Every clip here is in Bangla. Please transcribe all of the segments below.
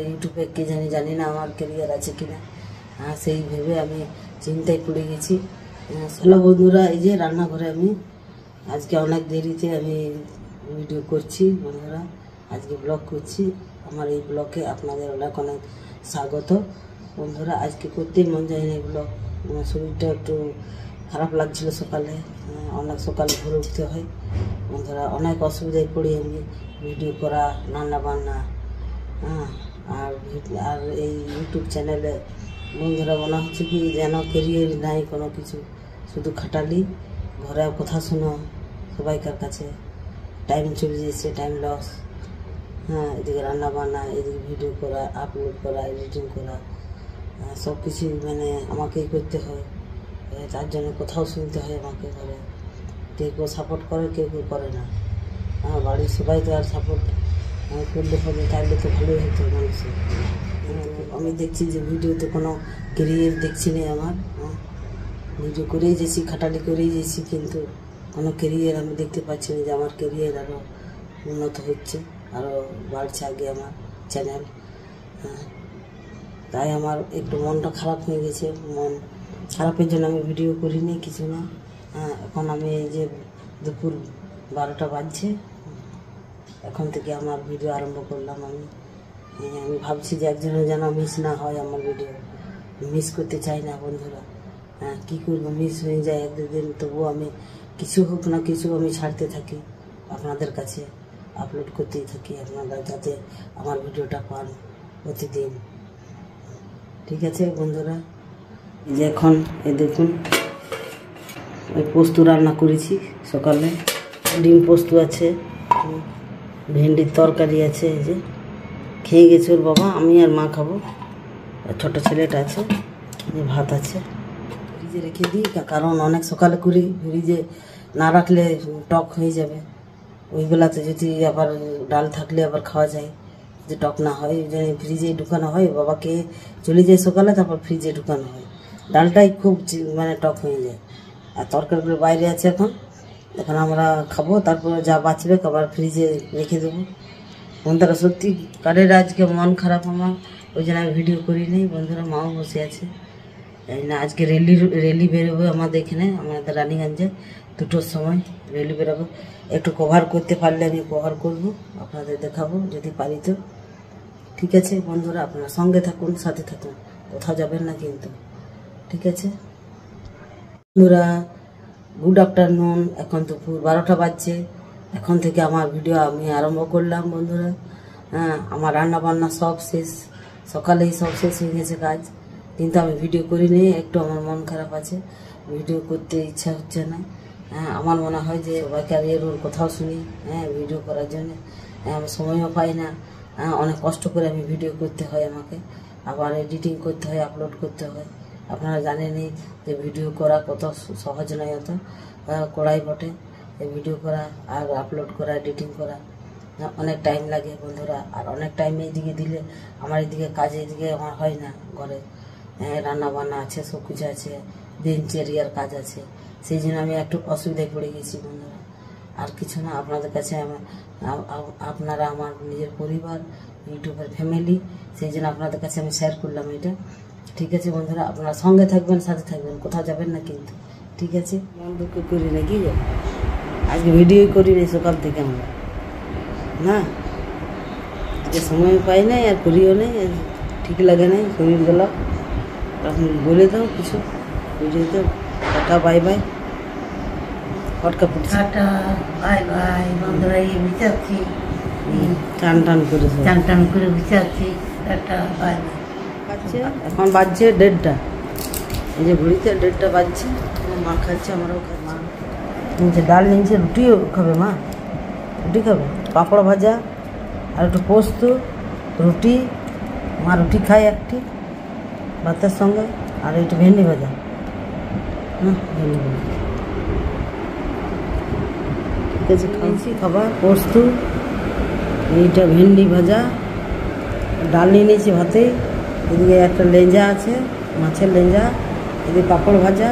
ইউটিউবে কে জানি না আমার ক্যারিয়ার আছে কিনা, সেই ভেবে আমি চিন্তায় পড়ে গেছি। হ্যালো বন্ধুরা, এই যে রান্নাঘরে আমি আজকে অনেক দেরিতে আমি ভিডিও করছি। বন্ধুরা আজকে ব্লগ করছি। আমার এই ব্লগে আপনাদের অনেক অনেক স্বাগত। বন্ধুরা আজকে করতেই মন যায় না ব্লগ, আমার শরীরটা একটু খারাপ লাগছিল সকালে, অনেক সকালে ভোরে উঠতে হয়। বন্ধুরা অনেক অসুবিধায় পড়ি আমি ভিডিও করা, রান্না বান্না, আর এই ইউটিউব চ্যানেলে বন্ধুরা মনে হচ্ছে কি যেন ক্যারিয়ার নাই কোনো কিছু, শুধু খাটালি, ঘরে কথা শোনো সবাইকার কাছে, টাইম চলে যাচ্ছে, টাইম লস। এদিকে রান্না বান্না, এদিকে ভিডিও করা, আপলোড করা, এডিটিং করা, সব কিছু মানে আমাকেই করতে হয়। তার জন্য কোথাও শুনতে হয় আমাকে ঘরে। কেউ সাপোর্ট করে, কেউ করে না। বাড়ির সবাই তো আর সাপোর্ট করলে হবে, তাহলে তো ভালোই হতো মানুষের। আমি দেখছি যে ভিডিওতে কোনো ক্যারিয়ার দেখছি না আমার, ভিডিও করেই যাচ্ছি, খাটালি করেই যাচ্ছি, কিন্তু কোনো ক্যারিয়ার আমি দেখতে পাচ্ছি না যে আমার ক্যারিয়ার আরও উন্নত হচ্ছে, আরও বাড়ছে আগে আমার চ্যানেল। তাই আমার একটু মনটা খারাপ হয়ে গেছে। মন খারাপের জন্য আমি ভিডিও করিনি, কিছু না। এখন আমি এই যে দুপুর 12টা বাজছে, এখন থেকে আমার ভিডিও আরম্ভ করলাম। আমি ভাবছি যে একজনের যেন মিস না হয় আমার ভিডিও, মিস করতে চাই না বন্ধুরা। কী করবো, মিস হয়ে যায় এক দুদিন, তবুও আমি কিছু হোক না কিছু আমি ছাড়তে থাকি, আপনাদের কাছে আপলোড করতেই থাকি, আপনারা যাতে আমার ভিডিওটা পান প্রতিদিন। ঠিক আছে বন্ধুরা, এই যে এখন এই দেখুন ওই পোস্ত রান্না করেছি সকালে, ডিম পোস্ত আছে, ভেন্ডির তরকারি আছে, এই যে খেয়ে গেছে ওর বাবা, আমি আর মা খাবো, ছোটো ছেলেটা আছে, যে ভাত আছে। ফ্রিজে রেখে দিই, কারণ অনেক সকালে করি, ফ্রিজে না রাখলে টক হয়ে যাবে। ওইগুলাতে যদি আবার ডাল থাকলে আবার খাওয়া যায়, যে টক না হয়, ওই জন্য ফ্রিজে ঢুকানো হয়। বাবাকে চলে যায় সকালে, তারপর ফ্রিজে ঢুকানো হয়। ডালটাই খুব মানে টক হয়ে যায়, আর তরকারিগুলো বাইরে আছে এখন আমরা খাবো, তারপরে যা বাঁচবে আবার ফ্রিজে রেখে দেবো। বন্ধুরা সত্যি কারের আজকে মন খারাপ আমার, ওই জন্য আমি ভিডিও করি নি। বন্ধুরা মাও বসে আছে, এই না আজকে রেলি বেরোবে আমাদের এখানে, আমাদের রানীগঞ্জে 2টোর সময় রেলি বেরোবে। একটু কভার করতে পারলে আমি কভার করবো, আপনাদের দেখাবো যদি পারি তো। ঠিক আছে বন্ধুরা, আপনারা সঙ্গে থাকুন, সাথে থাকুন, কোথাও যাবেন না কিন্তু। ঠিক আছে বন্ধুরা, গুড আফটারনুন। এখন দুপুর 12টা বাজছে, এখন থেকে আমার ভিডিও আমি আরম্ভ করলাম বন্ধুরা। আমার রান্না বান্না সব শেষ, সকালেই সব শেষ হয়ে গেছে কাজ, কিন্তু আমি ভিডিও করিনি। একটু আমার মন খারাপ আছে, ভিডিও করতে ইচ্ছা হচ্ছে না। আমার মনে হয় যে সবাইকে আর এর ওর কোথাও শুনি, ভিডিও করার জন্য আমি সময়ও পাই না। অনেক কষ্ট করে আমি ভিডিও করতে হয় আমাকে, আবার এডিটিং করতে হয়, আপলোড করতে হয়। আপনারা জানেনই যে ভিডিও করা কত সহজ নয়, অত কড়াই বটে। এই ভিডিও করা আর আপলোড করা, এডিটিং করা অনেক টাইম লাগে বন্ধুরা। আর অনেক টাইম এইদিকে দিলে আমার এইদিকে কাজে এদিকে আমার হয় না, ঘরে রান্না বান্না আছে, সব কিছু আছে, দিনচর্যার কাজ আছে, সেই জন্য আমি একটু অসুবিধায় পড়ে গেছি বন্ধুরা। আর কিছু না, আপনাদের কাছে আপনারা আমার নিজের পরিবার, ইউটিউবের ফ্যামিলি, সেই জন্য আপনাদের কাছে আমি শেয়ার করলাম এটা। ঠিক আছে বন্ধুরা, আপনারা সঙ্গে থাকবেন, সাথে থাকবেন, কোথাও যাবেন না কিন্তু। ঠিক আছে, মন দুঃখ করি না, কি আজকে ভিডিও করি না সকাল থেকে আমরা, না যে সময় পাই নাই আর করিও নেই, ঠিক লাগে নাই শরীরগুলো। তখন বলে দাও কিছু ভিডিওতে, টাটা বাই বাই, ফটকা ফুটছে, টাটা বাই বাই বন্ধুরা। এই বিচারছি, টান টান করে টান টান করে বিচারছি, টাটা বাই বাই। এখন বাজছে 1:30, এই যে ঘড়িতে 1:30 বাজছে। মা খাচ্ছে, আমরাও খাচ্ছি। ডাল নিয়েছে, রুটিও খাবে মা, রুটি খাবে, পাঁপড় ভাজা আর একটু পোস্ত, রুটি। মা রুটি খায় একটি ভাতের সঙ্গে, আর একটু ভেন্ডি ভাজা, ভেন্ডি ভাজা। ঠিক আছে, খাইছি খাবার, পোস্ত, এইটা ভেন্ডি ভাজা, ডাল নিয়ে নিয়েছি ভাতে, এদিকে একটা লেঞ্জা আছে, মাছের লেঞ্জা, এদিকে পাঁপড় ভাজা।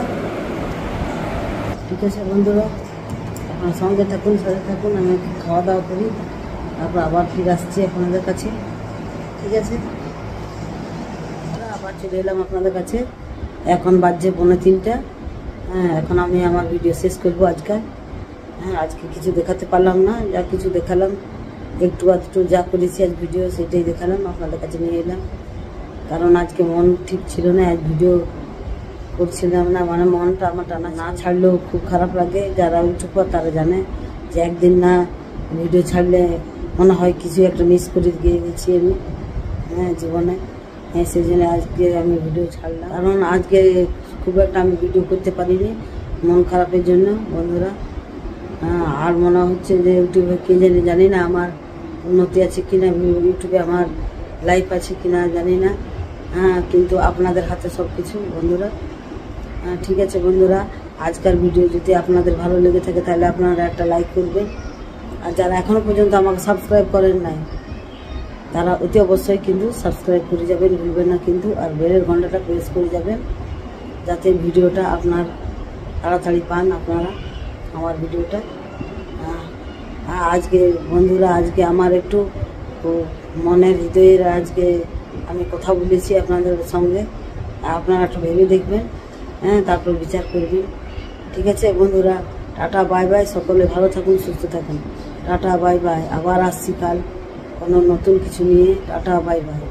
ঠিক আছে বন্ধুরা, আপনার সঙ্গে থাকুন, সাথে থাকুন, আমি খাওয়া দাওয়া করি, তারপর আবার ফিরে আসছি আপনাদের কাছে। ঠিক আছে, আবার চলে এলাম আপনাদের কাছে। এখন বাজছে 2:45। হ্যাঁ, এখন আমি আমার ভিডিও শেষ করবো আজকে। হ্যাঁ, আজকে কিছু দেখাতে পারলাম না, যা কিছু দেখালাম একটু আধটু যা করেছি আজ ভিডিও সেটাই দেখালাম, আপনাদের কাছে নিয়ে এলাম। কারণ আজকে মন ঠিক ছিল না, আজ ভিডিও করছিলাম না, মানে মনটা আমার টানা না ছাড়লেও খুব খারাপ লাগে। যারা ইউটিউবার তারা জানে যে একদিন না ভিডিও ছাড়লে মনে হয় কিছু একটা মিস করে গিয়ে গেছি আমি, হ্যাঁ, জীবনে। হ্যাঁ, সেই জন্য আজকে আমি ভিডিও ছাড়লাম। কারণ আজকে খুব একটা আমি ভিডিও করতে পারিনি মন খারাপের জন্য বন্ধুরা। হ্যাঁ, আর মনে হচ্ছে যে ইউটিউবে কে জানি না আমার উন্নতি আছে কিনা, ইউটিউবে আমার লাইফ আছে কিনা জানি না। হ্যাঁ, কিন্তু আপনাদের হাতে সব কিছু বন্ধুরা। হ্যাঁ, ঠিক আছে বন্ধুরা, আজকের ভিডিও যদি আপনাদের ভালো লেগে থাকে তাহলে আপনারা একটা লাইক করবেন। আর যারা এখনও পর্যন্ত আমাকে সাবস্ক্রাইব করেন নাই তারা অতি অবশ্যই কিন্তু সাবস্ক্রাইব করে যাবেন, ভুলবেন না কিন্তু। আর বেলের ঘন্টাটা প্রেস করে যাবেন যাতে ভিডিওটা আপনার তাড়াতাড়ি পান আপনারা আমার ভিডিওটা। আজকে বন্ধুরা, আজকে আমার একটু মনের হৃদয়ের আজকে আমি কথা বলেছি আপনাদের সঙ্গে, আপনারা একটু ভেবে দেখবেন। হ্যাঁ, তারপর বিচার করবেন। ঠিক আছে বন্ধুরা, টাটা বাই বাই, সকলে ভালো থাকুন, সুস্থ থাকুন। টাটা বাই বাই, আবার আসছি কাল কোনো নতুন কিছু নিয়ে। Tata bye bye.